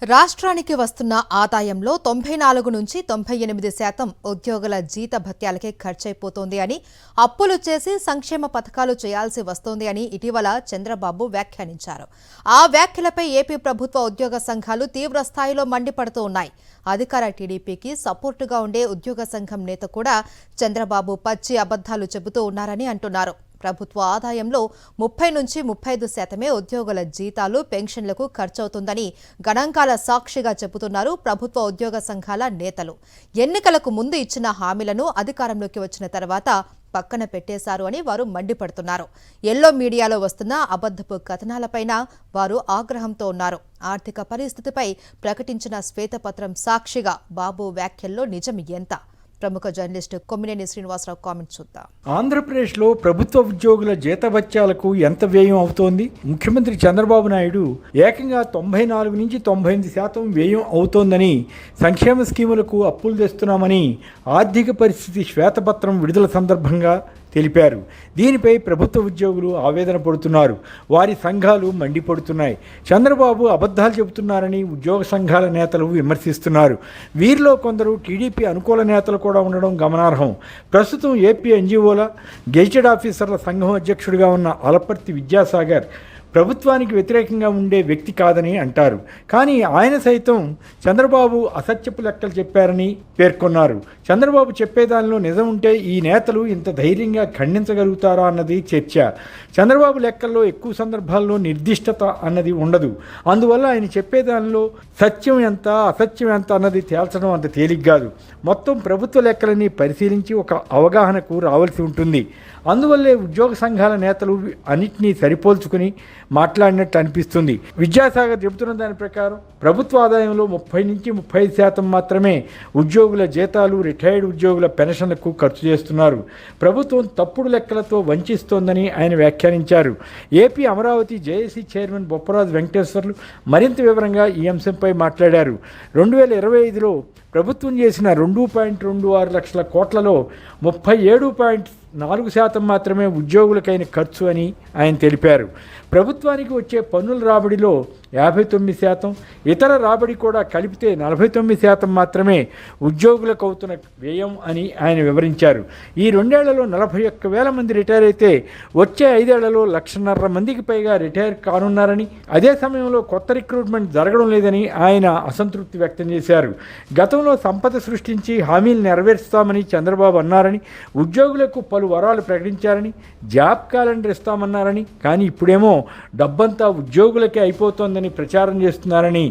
రాష్ట్రానికి వస్తున్న ఆదాయంలో 94 నుంచి 98% ఉద్యోగుల జీతభత్యాలకే ఖర్చయిపోతోంది అని, అప్పులు చేసి సంక్షేమ పథకాలు చేయాల్సి వస్తోంది అని ఇటీవల చంద్రబాబు వ్యాఖ్యానించారు. ఆ వ్యాఖ్యలపై ఏపీ ప్రభుత్వ ఉద్యోగ సంఘాలు తీవ్ర స్థాయిలో మండిపడుతూ ఉన్నాయి. అధికార టీడీపీకి సపోర్టుగా ఉండే ఉద్యోగ సంఘం నేత కూడా చంద్రబాబు పచ్చి అబద్ధాలు చెబుతూ ఉన్నారని అంటున్నారు. ప్రభుత్వ ఆదాయంలో 30 నుంచి 35% ఉద్యోగుల జీతాలు, పెన్షన్లకు ఖర్చవుతుందని గణాంకాల సాక్షిగా చెబుతున్నారు ప్రభుత్వ ఉద్యోగ సంఘాల నేతలు. ఎన్నికలకు ముందు ఇచ్చిన హామీలను అధికారంలోకి వచ్చిన తర్వాత పక్కన పెట్టేశారు అని వారు మండిపడుతున్నారు. ఎల్లో మీడియాలో వస్తున్న అబద్ధపు కథనాలపైన వారు ఆగ్రహంతో ఉన్నారు. ఆర్థిక పరిస్థితిపై ప్రకటించిన శ్వేతపత్రం సాక్షిగా బాబు వ్యాఖ్యల్లో నిజం ఎంత? ప్రముఖ జర్నలిస్టు కొమ్మినేని శ్రీనివాసరావు కామెంట్ చూద్దాం. ఆంధ్రప్రదేశ్లో ప్రభుత్వ ఉద్యోగుల జీతభత్యాలకు ఎంత వ్యయం అవుతోంది? ముఖ్యమంత్రి చంద్రబాబు నాయుడు ఏకంగా 94 నుంచి 98% వ్యయం అవుతోందని, సంక్షేమ స్కీములకు అప్పులు తెస్తున్నామని ఆర్థిక పరిస్థితి శ్వేతపత్రం విడుదల సందర్భంగా తెలిపారు. దీనిపై ప్రభుత్వ ఉద్యోగులు ఆవేదన పడుతున్నారు. వారి సంఘాలు మండిపడుతున్నాయి. చంద్రబాబు అబద్ధాలు చెబుతున్నారని ఉద్యోగ సంఘాల నేతలు విమర్శిస్తున్నారు. వీరిలో కొందరు టీడీపీ అనుకూల నేతలు కూడా ఉండడం గమనార్హం. ప్రస్తుతం ఏపీ ఎన్జీఓల గెజిటెడ్ ఆఫీసర్ల సంఘం అధ్యక్షుడిగా ఉన్న అలపర్తి విద్యాసాగర్ ప్రభుత్వానికి వ్యతిరేకంగా ఉండే వ్యక్తి కాదని అంటారు. కానీ ఆయన సైతం చంద్రబాబు అసత్యపు లెక్కలు చెప్పారని పేర్కొన్నారు. చంద్రబాబు చెప్పేదానిలో నిజం ఉంటే ఈ నేతలు ఇంత ధైర్యంగా ఖండించగలుగుతారా అన్నది చర్చ. చంద్రబాబు లెక్కల్లో ఎక్కువ సందర్భాల్లో నిర్దిష్టత అన్నది ఉండదు. అందువల్ల ఆయన చెప్పేదానిలో సత్యం ఎంత, అసత్యం ఎంత అన్నది తేల్చడం అంత తేలిక కాదు. మొత్తం ప్రభుత్వ లెక్కలని పరిశీలించి ఒక అవగాహనకు రావాల్సి ఉంటుంది. అందువల్లే ఉద్యోగ సంఘాల నేతలు అన్నింటినీ సరిపోల్చుకుని మాట్లాడినట్టు అనిపిస్తుంది. విద్యాసాగర్ చెబుతున్న దాని ప్రకారం ప్రభుత్వ ఆదాయంలో 30 నుంచి 35% మాత్రమే ఉద్యోగుల జీతాలు, రిటైర్డ్ ఉద్యోగుల పెన్షన్లకు ఖర్చు చేస్తున్నారు. ప్రభుత్వం తప్పుడు లెక్కలతో వంచిస్తోందని ఆయన వ్యాఖ్యానించారు. AP Amaravati JAC chairman Bopparaju Venkateswarlu మరింత వివరంగా ఈ అంశంపై మాట్లాడారు. 2025లో ప్రభుత్వం చేసిన 2.26 లక్షల కోట్లలో 37.4% మాత్రమే ఉద్యోగులకైన ఖర్చు అని ఆయన తెలిపారు. ప్రభుత్వానికి వచ్చే పన్నుల రాబడిలో 59%, ఇతర రాబడి కూడా కలిపితే 49% మాత్రమే ఉద్యోగులకు అవుతున్న వ్యయం అని ఆయన వివరించారు. ఈ 2 ఏళ్లలో 41,000 మంది రిటైర్ అయితే వచ్చే 5 ఏళ్లలో 1,50,000 మందికి పైగా రిటైర్ కానున్నారని, అదే సమయంలో కొత్త రిక్రూట్మెంట్ జరగడం లేదని ఆయన అసంతృప్తి వ్యక్తం చేశారు. గతంలో సంపద సృష్టించి హామీలు నెరవేరుస్తామని చంద్రబాబు అన్నారని, ఉద్యోగులకు పలు వరాలు ప్రకటించారని, జాబ్ క్యాలెండర్ ఇస్తామన్నారని, కానీ ఇప్పుడేమో డబ్బంతా ఉద్యోగులకే అయిపోతోందని ప్రచారం చేస్తున్నారని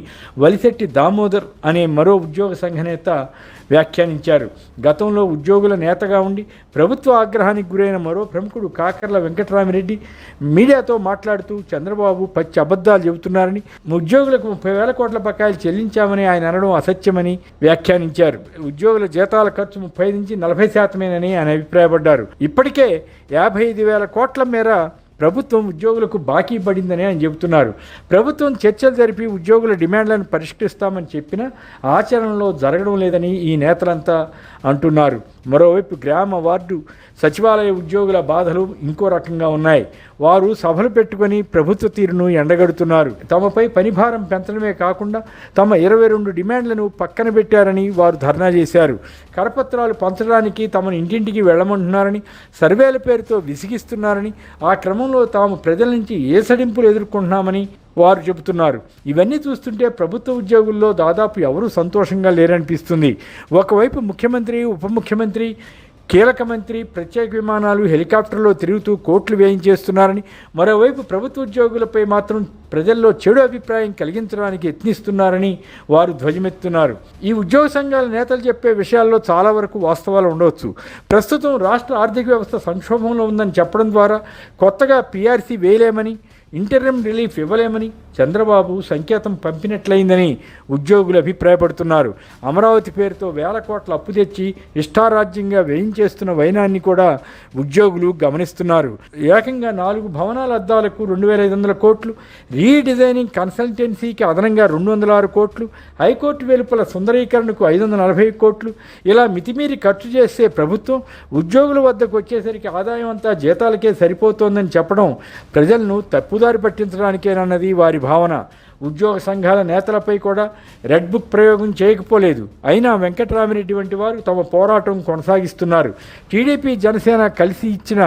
వలిశెట్టి దామోదర్ అనే మరో ఉద్యోగ సంఘ నేత వ్యాఖ్యానించారు. గతంలో ఉద్యోగుల నేతగా ఉండి ప్రభుత్వ ఆగ్రహానికి గురైన మరో ప్రముఖుడు కాకర్ల వెంకటరామిరెడ్డి మీడియాతో మాట్లాడుతూ చంద్రబాబు పచ్చి అబద్ధాలు చెబుతున్నారని, ఉద్యోగులకు 30,000 కోట్ల బకాయిలు చెల్లించామని ఆయన అనడం అసత్యమని వ్యాఖ్యానించారు. ఉద్యోగుల జీతాల ఖర్చు 30 నుంచి 40%మేనని ఆయన అభిప్రాయపడ్డారు. ఇప్పటికే 55,000 కోట్ల మేర ప్రభుత్వం ఉద్యోగులకు బాకీ పడిందని ఆయన చెబుతున్నారు. ప్రభుత్వం చర్చలు జరిపి ఉద్యోగుల డిమాండ్లను పరిష్కరిస్తామని చెప్పినా ఆచరణలో జరగడం లేదని ఈ నేతలంతా అంటున్నారు. మరోవైపు గ్రామ, వార్డు, సచివాలయ ఉద్యోగుల బాధలు ఇంకో రకంగా ఉన్నాయి. వారు సభలు పెట్టుకొని ప్రభుత్వ తీరును ఎండగడుతున్నారు. తమపై పనిభారం పెంచడమే కాకుండా తమ 22 డిమాండ్లను పక్కన పెట్టారని వారు ధర్నా చేశారు. కరపత్రాలు పంచడానికి తమను ఇంటింటికి వెళ్లమంటున్నారని, సర్వేల పేరుతో విసిగిస్తున్నారని, ఆ క్రమంలో తాము ప్రజల నుంచి ఏసడింపులు ఎదుర్కొంటున్నామని వారు చెబుతున్నారు. ఇవన్నీ చూస్తుంటే ప్రభుత్వ ఉద్యోగుల్లో దాదాపు ఎవరూ సంతోషంగా లేరనిపిస్తుంది. ఒకవైపు ముఖ్యమంత్రి, ఉప ముఖ్యమంత్రి, కీలక మంత్రి ప్రత్యేక విమానాలు, హెలికాప్టర్లో తిరుగుతూ కోట్లు వేయించేస్తున్నారని, మరోవైపు ప్రభుత్వ ఉద్యోగులపై మాత్రం ప్రజల్లో చెడు అభిప్రాయం కలిగించడానికి యత్నిస్తున్నారని వారు ధ్వజమెత్తున్నారు. ఈ ఉద్యోగ సంఘాల నేతలు చెప్పే విషయాల్లో చాలా వరకు వాస్తవాలు ఉండవచ్చు. ప్రస్తుతం రాష్ట్ర ఆర్థిక వ్యవస్థ సంక్షోభంలో ఉందని చెప్పడం ద్వారా కొత్తగా పీఆర్సీ వేయలేమని, ఇంటరిమ్ రిలీఫ్ ఇవ్వలేమని చంద్రబాబు సంకేతం పంపినట్లయిందని ఉద్యోగులు అభిప్రాయపడుతున్నారు. అమరావతి పేరుతో 1,000 కోట్ల అప్పు తెచ్చి ఇష్టారాజ్యంగా వేయించేస్తున్న వైనాన్ని కూడా ఉద్యోగులు గమనిస్తున్నారు. ఏకంగా 4 భవనాల అద్దాలకు 2,500 కోట్లు, రీడిజైనింగ్ కన్సల్టెన్సీకి అదనంగా 206 కోట్లు, హైకోర్టు వెలుపల సుందరీకరణకు 540 కోట్లు, ఇలా మితిమీరి ఖర్చు చేసే ప్రభుత్వం ఉద్యోగుల వద్దకు వచ్చేసరికి ఆదాయం అంతా జీతాలకే సరిపోతోందని చెప్పడం ప్రజలను తప్పుదారి పట్టించడానికేనన్నది వారి భావన. ఉద్యోగ సంఘాల నేతలపై కూడా రెడ్ బుక్ ప్రయోగం చేయకపోలేదు. అయినా వెంకటరామిరెడ్డి వంటి వారు తమ పోరాటం కొనసాగిస్తున్నారు. టీడీపీ జనసేన కలిసి ఇచ్చిన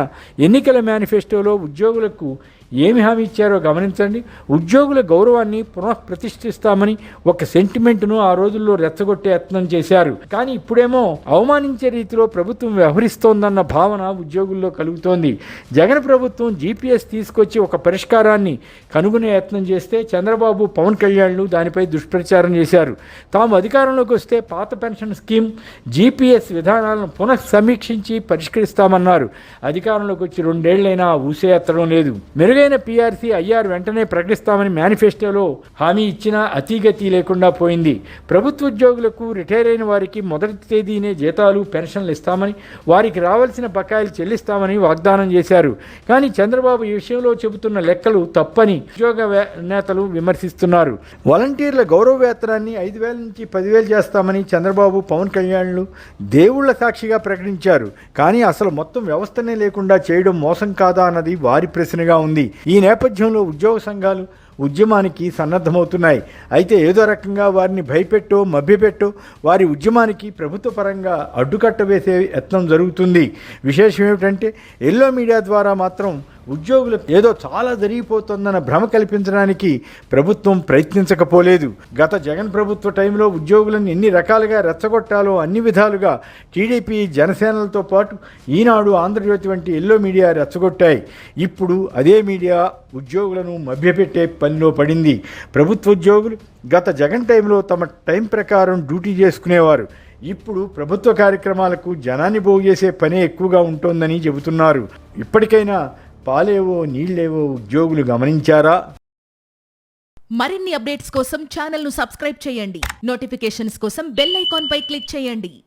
ఎన్నికల మేనిఫెస్టోలో ఉద్యోగులకు ఏమి హామీ ఇచ్చారో గమనించండి. ఉద్యోగుల గౌరవాన్ని పునఃప్రతిష్ఠిస్తామని ఒక సెంటిమెంట్ను ఆ రోజుల్లో రెచ్చగొట్టే యత్నం చేశారు. కానీ ఇప్పుడేమో అవమానించే రీతిలో ప్రభుత్వం వ్యవహరిస్తోందన్న భావన ఉద్యోగుల్లో కలుగుతోంది. జగన్ ప్రభుత్వం జీపీఎస్ తీసుకొచ్చి ఒక పరిష్కారాన్ని కనుగొనే యత్నం చేస్తే చంద్రబాబు, పవన్ కళ్యాణ్లు దానిపై దుష్ప్రచారం చేశారు. తాము అధికారంలోకి వస్తే పాత పెన్షన్ స్కీమ్, జీపీఎస్ విధానాలను పునఃసమీక్షించి పరిష్కరిస్తామన్నారు. అధికారంలోకి వచ్చి 2 ఏళ్లైనా ఊసే ఎత్తడం లేదు. మెరుగైన పీఆర్సీ, ఐఆర్ వెంటనే ప్రకటిస్తామని మేనిఫెస్టోలో హామీ ఇచ్చినా అతీగతి లేకుండా పోయింది. ప్రభుత్వ ఉద్యోగులకు, రిటైర్ అయిన వారికి మొదటి తేదీనే జీతాలు, పెన్షన్లు ఇస్తామని, వారికి రావాల్సిన బకాయిలు చెల్లిస్తామని వాగ్దానం చేశారు. కానీ చంద్రబాబు ఈ విషయంలో చెబుతున్న లెక్కలు తప్పని ఉద్యోగ నేతలు విమర్శిస్తున్నారు. వాలంటీర్ల గౌరవ వేతనాన్ని 5,000 నుంచి 10,000 చేస్తామని చంద్రబాబు, పవన్ కళ్యాణ్లు దేవుళ్ల సాక్షిగా ప్రకటించారు. కానీ అసలు మొత్తం వ్యవస్థనే లేకుండా చేయడం మోసం కాదా అన్నది వారి ప్రశ్నగా ఉంది. ఈ నేపథ్యంలో ఉద్యోగ సంఘాలు ఉద్యమానికి సన్నద్ధమవుతున్నాయి. అయితే ఏదో రకంగా వారిని భయపెట్టో, మభ్యపెట్టో వారి ఉద్యమానికి ప్రభుత్వ పరంగా అడ్డుకట్ట వేసే యత్నం జరుగుతుంది. విశేషం ఏమిటంటే ఎల్లో మీడియా ద్వారా మాత్రం ఉద్యోగులకు ఏదో చాలా జరిగిపోతుందన్న భ్రమ కల్పించడానికి ప్రభుత్వం ప్రయత్నించకపోలేదు. గత జగన్ ప్రభుత్వ టైంలో ఉద్యోగులను ఎన్ని రకాలుగా రెచ్చగొట్టాలో అన్ని విధాలుగా టీడీపీ, జనసేనలతో పాటు ఈనాడు, ఆంధ్రజ్యోతి వంటి ఎల్లో మీడియా రెచ్చగొట్టాయి. ఇప్పుడు అదే మీడియా ఉద్యోగులను మభ్యపెట్టే పనిలో పడింది. ప్రభుత్వ ఉద్యోగులు గత జగన్ టైంలో తమ టైం ప్రకారం డ్యూటీ చేసుకునేవారు. ఇప్పుడు ప్రభుత్వ కార్యక్రమాలకు జనాన్ని పోగు చేసే పనే ఎక్కువగా ఉంటోందని చెబుతున్నారు. ఇప్పటికైనా పాలేవో నీళ్లేవో ఉద్యోగులు గమనించారా? మరిన్ని అప్డేట్స్ కోసం ఛానల్ ను సబ్స్క్రైబ్ చేయండి. నోటిఫికేషన్స్ కోసం బెల్ ఐకాన్ పై క్లిక్ చేయండి.